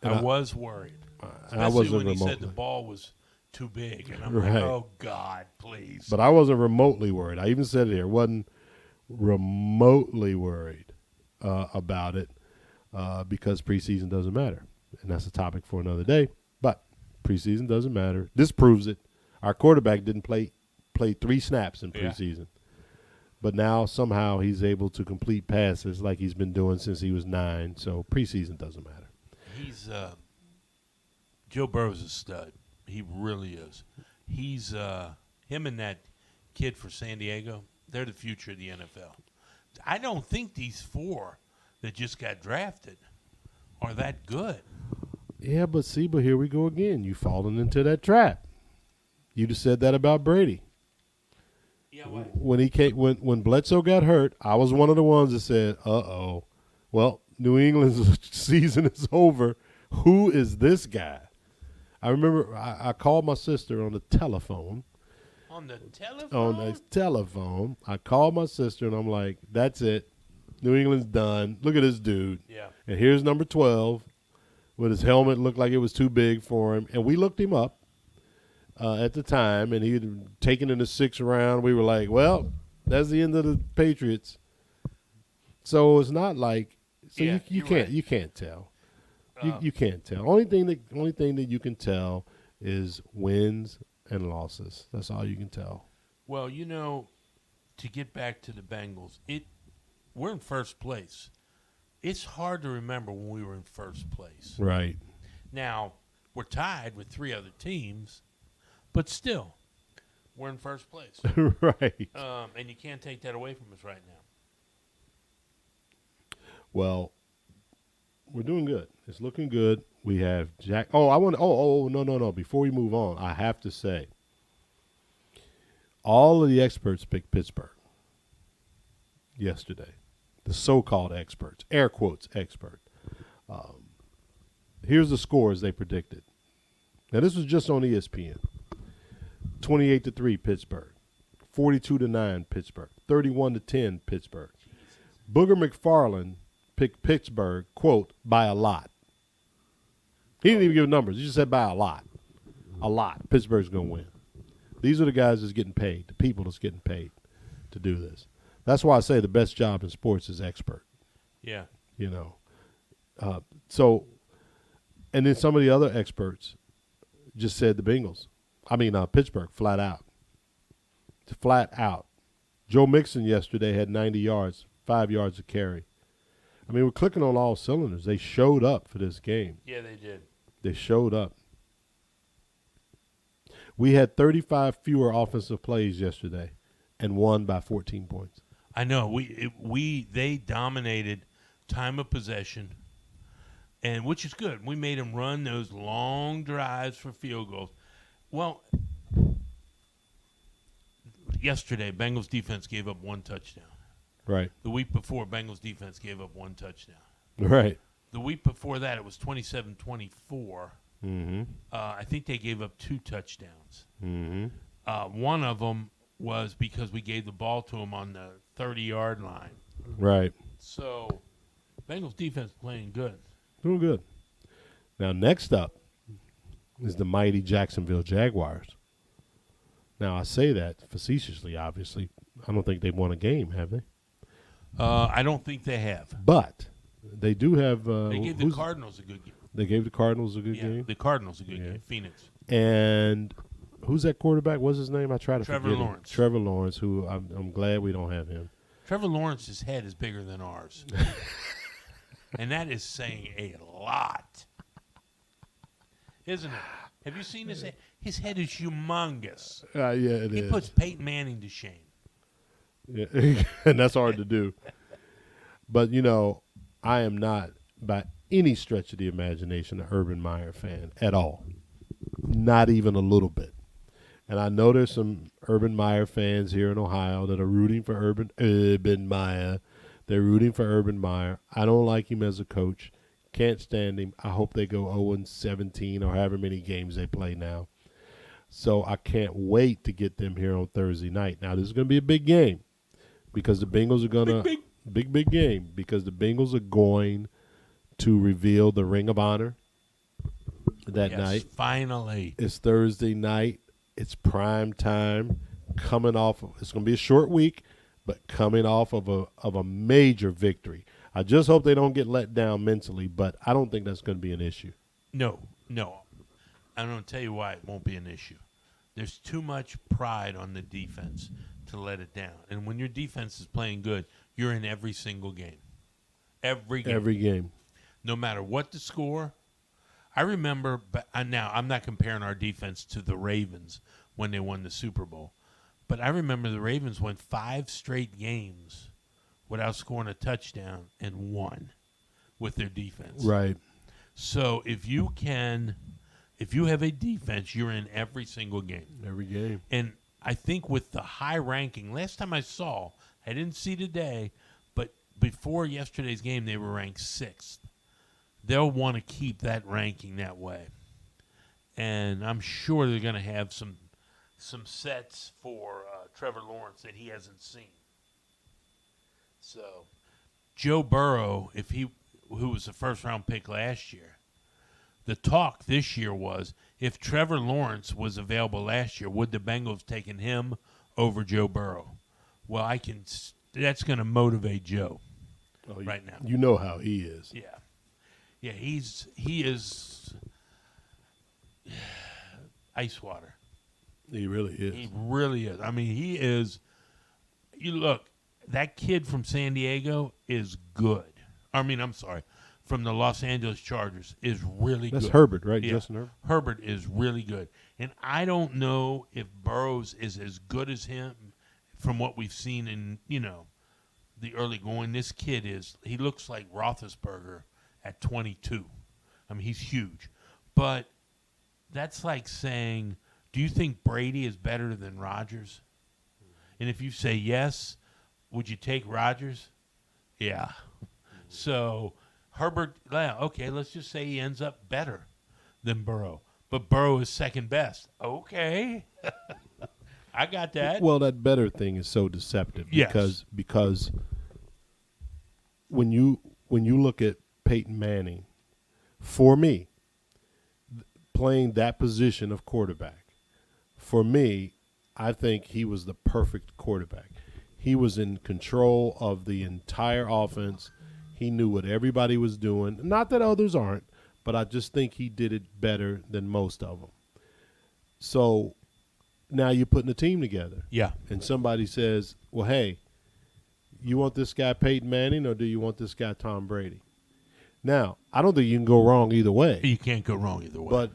I was worried. Especially when he said the ball was too big. And I'm like, oh, God, please. But I wasn't remotely worried. I even said it here. Wasn't remotely worried about it because preseason doesn't matter. And that's a topic for another day. But preseason doesn't matter. This proves it. Our quarterback didn't play 3 snaps in preseason. But now somehow he's able to complete passes like he's been doing since he was 9. So preseason doesn't matter. He's Joe Burrow's a stud. He really is. He's him and that kid for San Diego. They're the future of the NFL. I don't think these 4 that just got drafted are that good. Yeah, but here we go again. You fallen into that trap. You just said that about Brady. Yeah, what? When Bledsoe got hurt, I was one of the ones that said, "Uh-oh. Well, New England's season is over. Who is this guy?" I remember I called my sister on the telephone. On the telephone? I called my sister, and I'm like, that's it. New England's done. Look at this dude. Yeah. And here's number 12. with his helmet looked like it was too big for him. And we looked him up at the time, and he had taken in the 6th round. We were like, well, that's the end of the Patriots. So it's not like you can't tell. You can't tell. Only thing that you can tell is wins and losses. That's all you can tell. Well, to get back to the Bengals, we're in first place. It's hard to remember when we were in first place. Right. Now, we're tied with 3 other teams, but still, we're in first place. Right. And you can't take that away from us right now. Well, we're doing good. It's looking good. We have Jack. No. Before we move on, I have to say, all of the experts picked Pittsburgh yesterday. The so-called experts, air quotes expert. Here's the scores they predicted. Now, this was just on ESPN. 28-3 Pittsburgh. 42-9 Pittsburgh. 31-10 Pittsburgh. Booger McFarland picked Pittsburgh, quote, by a lot. He didn't even give numbers. He just said by a lot. A lot. Pittsburgh's going to win. These are the guys that's getting paid, the people that's getting paid to do this. That's why I say the best job in sports is expert. Yeah. And then some of the other experts just said the Bengals. Pittsburgh, flat out. Flat out. Joe Mixon yesterday had 90 yards, 5 yards of carry. We're clicking on all cylinders. They showed up for this game. Yeah, they did. They showed up. We had 35 fewer offensive plays yesterday and won by 14 points. I know. They dominated time of possession, and which is good. We made them run those long drives for field goals. Well, yesterday, Bengals defense gave up 1 touchdown. Right. The week before, Bengals defense gave up 1 touchdown. Right. The week before that, it was 27-24. Mm-hmm. I think they gave up 2 touchdowns. Mm-hmm. One of them was because we gave the ball to them on the 30-yard line. Right. So, Bengals defense playing good. Doing good. Now, next up is the mighty Jacksonville Jaguars. Now, I say that facetiously, obviously. I don't think they've won a game, have they? I don't think they have. But they do have. They gave the Cardinals a good game. They gave the Cardinals a good game. The Cardinals a good game. Phoenix. And who's that quarterback? What's his name? I try to forget Trevor Lawrence. Trevor Lawrence, who I'm glad we don't have him. Trevor Lawrence's head is bigger than ours, and that is saying a lot, isn't it? Have you seen his head? His head is humongous. Yeah, it is. He puts Peyton Manning to shame. Yeah, and that's hard to do. But, I am not, by any stretch of the imagination, an Urban Meyer fan at all. Not even a little bit. And I know there's some Urban Meyer fans here in Ohio that are rooting for Urban Meyer. They're rooting for Urban Meyer. I don't like him as a coach. Can't stand him. I hope they go 0-17 or however many games they play now. So I can't wait to get them here on Thursday night. Now, this is going to be a big game because the Bengals are going to – big game because the Bengals are going to reveal the Ring of Honor that night. Finally. It's Thursday night. It's prime time. Coming off – it's going to be a short week, but coming off of a major victory. I just hope they don't get let down mentally, but I don't think that's going to be an issue. No. I'm going to tell you why it won't be an issue. There's too much pride on the defense to let it down. And when your defense is playing good, you're in every single game. Every game. No matter what the score. I remember, now I'm not comparing our defense to the Ravens when they won the Super Bowl, but I remember the Ravens went 5 straight games without scoring a touchdown and won with their defense. Right. So if you have a defense, you're in every single game. Every game. And I think with the high ranking, last time I saw, I didn't see today, but before yesterday's game, they were ranked 6th. They'll want to keep that ranking that way. And I'm sure they're going to have some sets for Trevor Lawrence that he hasn't seen. So Joe Burrow, who was the first-round pick last year, the talk this year was if Trevor Lawrence was available last year, would the Bengals taken him over Joe Burrow? Well, that's going to motivate Joe right now. You know how he is. Yeah, he is ice water. He really is. He really is. I mean, he is. You look, that kid from San Diego is good. I mean, I'm sorry, from the Los Angeles Chargers is really good. That's Herbert, right? Yeah. Justin Herbert. Herbert is really good. And I don't know if Burrows is as good as him from what we've seen in, the early going. This kid he looks like Roethlisberger at 22. I mean, he's huge. But that's like saying, do you think Brady is better than Rodgers? And if you say yes, would you take Rodgers? Yeah. So Herbert, okay, let's just say he ends up better than Burrow. But Burrow is second best. Okay. I got that. Well, that better thing is so deceptive Yes. because when you look at Peyton Manning, for me, playing that position of quarterback, for me, I think he was the perfect quarterback. He was in control of the entire offense. He knew what everybody was doing. Not that others aren't, but I just think he did it better than most of them. So now you're putting a team together. Yeah. And somebody says, well, hey, you want this guy Peyton Manning or do you want this guy Tom Brady? Now, I don't think you can go wrong either way. You can't go wrong either way. But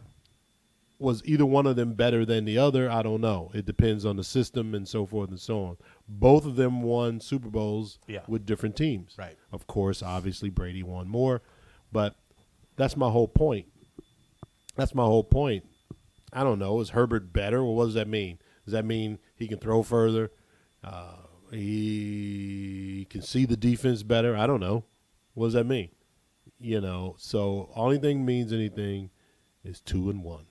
was either one of them better than the other? I don't know. It depends on the system and so forth and so on. Both of them won Super Bowls with different teams. Right. Of course, obviously, Brady won more. But that's my whole point. I don't know. Is Herbert better? Well, what does that mean? Does that mean he can throw further? He can see the defense better? I don't know. What does that mean? So only thing means anything is 2-1.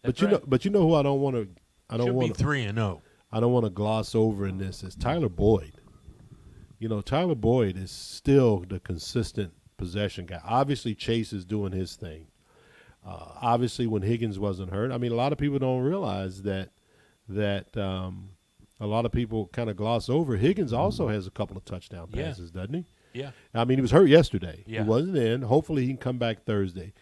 That's But right. you know who I don't want to. Should be 3-0. I don't want to gloss over in this is Tyler Boyd. Tyler Boyd is still the consistent possession guy. Obviously, Chase is doing his thing. Obviously, when Higgins wasn't hurt, I mean, a lot of people don't realize that a lot of people kind of gloss over. Higgins also has a couple of touchdown passes, doesn't he? Yeah. I mean, he was hurt yesterday. Yeah. He wasn't in. Hopefully, he can come back Thursday.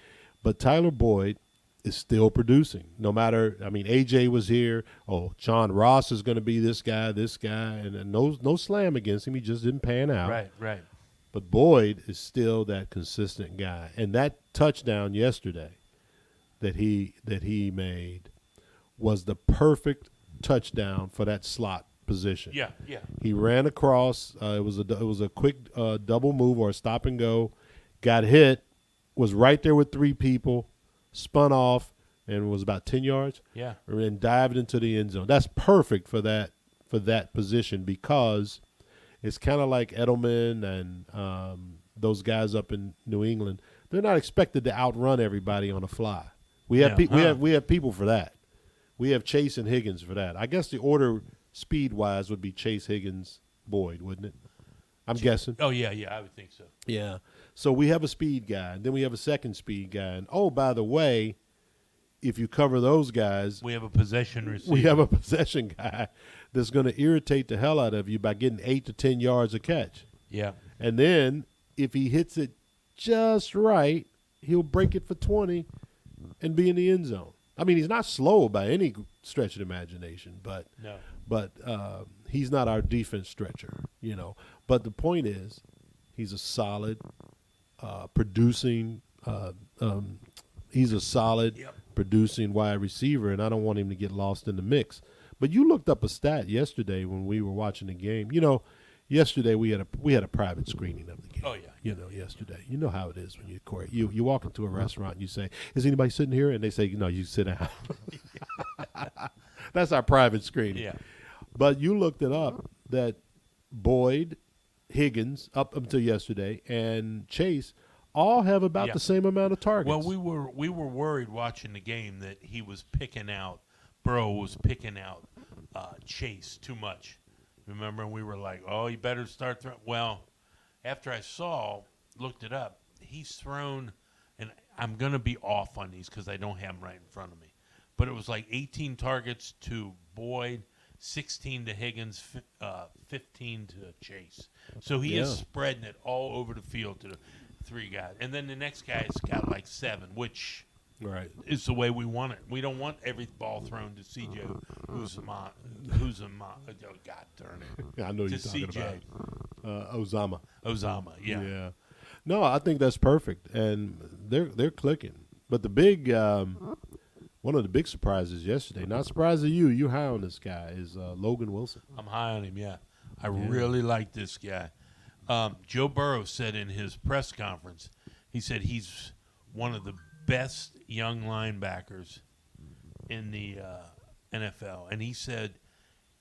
But Tyler Boyd is still producing. No matter, I mean, AJ was here. Oh, John Ross is going to be this guy, and no slam against him. He just didn't pan out. Right. But Boyd is still that consistent guy. And that touchdown yesterday that he made was the perfect touchdown for that slot position. Yeah. He ran across. It was a quick double move or a stop and go. Got hit. Was right there with three people. Spun off and was about 10 yards. Yeah. And dived into the end zone. That's perfect for that position because it's kind of like Edelman and those guys up in New England. They're not expected to outrun everybody on the fly. We have we have people for that. We have Chase and Higgins for that. I guess the order speed-wise would be Chase, Higgins, Boyd, wouldn't it? I'm guessing. Oh, yeah, I would think so. Yeah. So we have a speed guy, and then we have a second speed guy. And, oh, by the way, if you cover those guys, We have a possession receiver. we have a possession guy that's going to irritate the hell out of you by getting 8 to 10 yards a catch. Yeah. And then if he hits it just right, he'll break it for 20 and be in the end zone. I mean, he's not slow by any stretch of the imagination, but No. he's not our defense stretcher, But the point is, he's a solid producing. He's a solid producing wide receiver, and I don't want him to get lost in the mix. But you looked up a stat yesterday when we were watching the game. Yesterday we had a private screening of the game. Oh, yeah. Yesterday. You know how it is when you walk into a restaurant and you say, "Is anybody sitting here?" And they say, "No, you sit down." That's our private screening. Yeah. But you looked it up that Boyd, Higgins, up until yesterday, and Chase all have about the same amount of targets. Well, we were worried watching the game that Burrow was picking out Chase too much. Remember, we were like, "Oh, you better start throwing." Well, after I looked it up, he's thrown, and I'm going to be off on these because I don't have them right in front of me. But it was like 18 targets to Boyd, 16 to Higgins, 15 to Chase. So he is spreading it all over the field to the 3 guys. And then the next guy's got like 7, which is the way we want it. We don't want every ball thrown to CJ Uzama. Oh, God darn it. Yeah, I know you're talking about Ozama, yeah. No, I think that's perfect, and they're clicking. But the big one of the big surprises yesterday, not surprised at you're high on this guy, is Logan Wilson. I'm high on him, yeah. I really like this guy. Joe Burrow said in his press conference, he said he's one of the best young linebackers in the NFL. And he said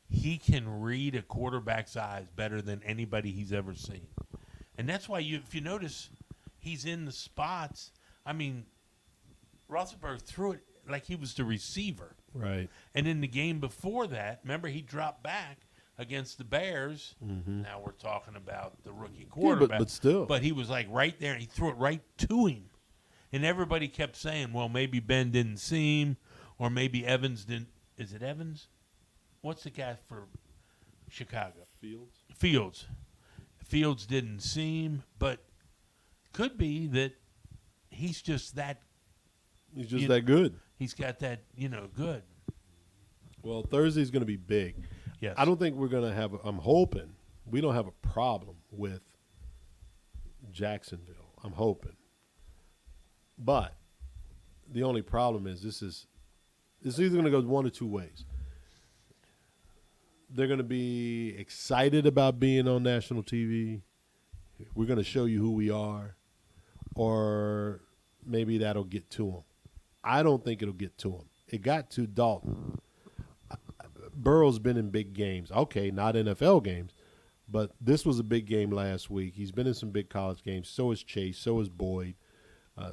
he can read a quarterback's eyes better than anybody he's ever seen. And that's why, if you notice, he's in the spots. I mean, Roethlisberger threw it like he was the receiver. Right. And in the game before that, remember, he dropped back against the Bears. Mm-hmm. Now we're talking about the rookie quarterback. But still. But he was like right there, and he threw it right to him. And everybody kept saying, well, maybe Ben didn't see him, or maybe Evans didn't. Is it Evans? What's the guy for Chicago? Fields. Fields didn't see him, but could be that he's just that. He's just that good. He's got that, good. Well, Thursday's going to be big. Yes. I don't think we're going to have – I'm hoping we don't have a problem with Jacksonville. I'm hoping. But the only problem is it's either going to go one or two ways. They're going to be excited about being on national TV. We're going to show you who we are. Or maybe that'll get to them. I don't think it'll get to him. It got to Dalton. Burrow's been in big games. Okay, not NFL games, but this was a big game last week. He's been in some big college games. So is Chase. So is Boyd.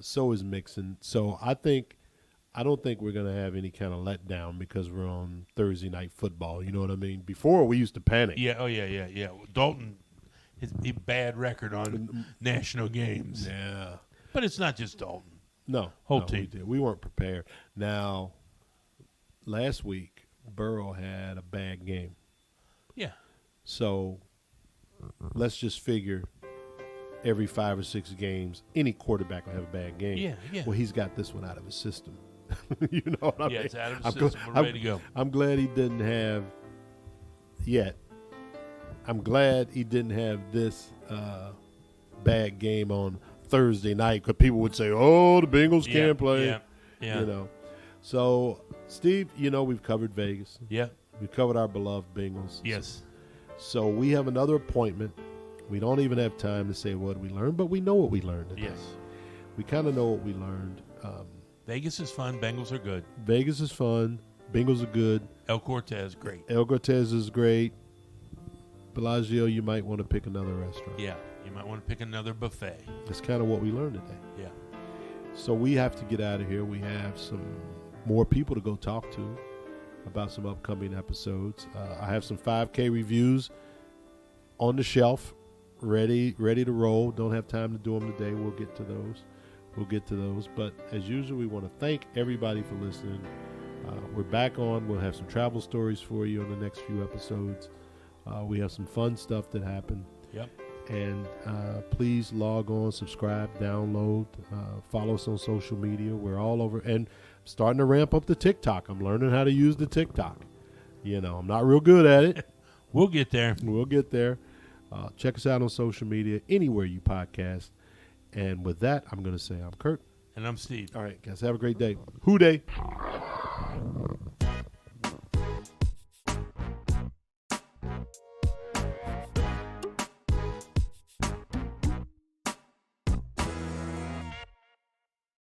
So is Mixon. So I don't think we're going to have any kind of letdown because we're on Thursday night football. You know what I mean? Before, we used to panic. Yeah, yeah. Dalton, his bad record on national games. Yeah. But it's not just Dalton. No. Whole team. We weren't prepared. Now, last week, Burrow had a bad game. Yeah. So let's just figure every 5 or 6 games, any quarterback will have a bad game. Yeah. Well, he's got this one out of his system. You know what I mean? Yeah, it's out of his system. We're ready to go. I'm glad he didn't have yet. I'm glad he didn't have this bad game on Thursday night because people would say, "Oh, the Bengals can't play." Yeah. You know. So, Steve, we've covered Vegas. Yeah. We've covered our beloved Bengals. Yes. So we have another appointment. We don't even have time to say what we learned, but we know what we learned today. Yes. We kind of know what we learned. Vegas is fun. Bengals are good. Vegas is fun. Bengals are good. El Cortez, great. El Cortez is great. Bellagio, you might want to pick another restaurant. Yeah. You might want to pick another buffet. That's kind of what we learned today. Yeah. So we have to get out of here. We have some more people to go talk to about some upcoming episodes. I have some 5K reviews on the shelf, ready to roll. Don't have time to do them today. We'll get to those. But as usual, we want to thank everybody for listening. We're back on. We'll have some travel stories for you on the next few episodes. We have some fun stuff that happened. Yep. And please log on, subscribe, download, follow us on social media. We're all over. And starting to ramp up the TikTok. I'm learning how to use the TikTok. I'm not real good at it. We'll get there. We'll get there. Check us out on social media, anywhere you podcast. And with that, I'm going to say I'm Kurt. And I'm Steve. All right, guys, have a great day. Who day?